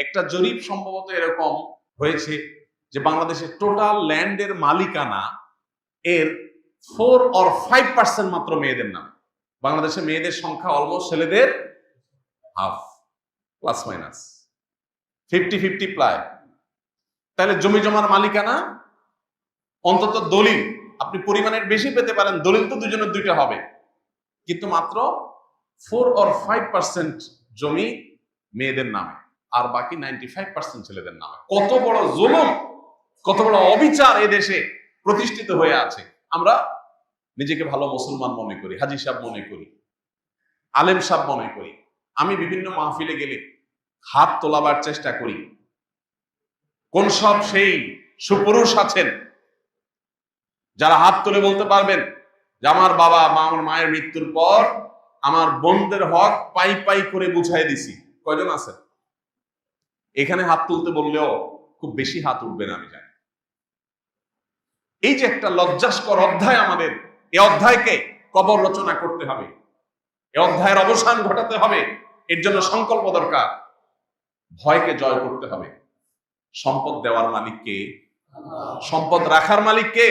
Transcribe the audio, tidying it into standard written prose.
একটা জরিপ সম্ভবত এরকম হয়েছে যে বাংলাদেশের টোটাল ল্যান্ডের মালিকানা এর 4 or 5% মাত্র মেয়েদের নামে। বাংলাদেশে মেয়েদের সংখ্যা অলমোস্ট ছেলেদের হাফ, প্লাস মাইনাস 50-50 প্রায়। তাহলে জমি জমার মালিকানা অন্তত দলিল আপনি পরিমাণের বেশি পেতে পারেন, দলিল তো দুজনের দুইটা হবে, কিন্তু মাত্র 4 or 5% জমি মেয়েদের নামে, আর বাকি 95% ছেলেদের নামে। কত বড় জুলুম, কত বড় অবিচার এদেশে প্রতিষ্ঠিত হয়ে আছে। আমরা নিজেকে ভালো মুসলমান মনে করি, হাজী সাহেব মনে করি, আলেম সাহেব মনে করি। আমি বিভিন্ন মাহফিলে গেলে হাত তোলাবার চেষ্টা করি। কোন সব সেই সুপুরুষ আছেন যারা হাত তুলে বলতে পারবেন যে আমার বাবা মা, আমার মায়ের মৃত্যুর পর আমার বোনদের হক পাই পাই করে বুঝাই দিছি? কয়জন আছেন? এখানে হাত তুলতে বললেও খুব বেশি হাত উঠবে না আমি জানি। এই যে একটা লজ্জাস্কর অধ্যায় আমাদের, এই অধ্যায়কে কবর রচনা করতে হবে, এই অধ্যায়ের অবসান ঘটাতে হবে। এর জন্য সংকল্প দরকার। ভয়কে জয় করতে হবে। সম্পদ দেওয়ার মালিক কে? সম্পদ রাখার মালিক কে?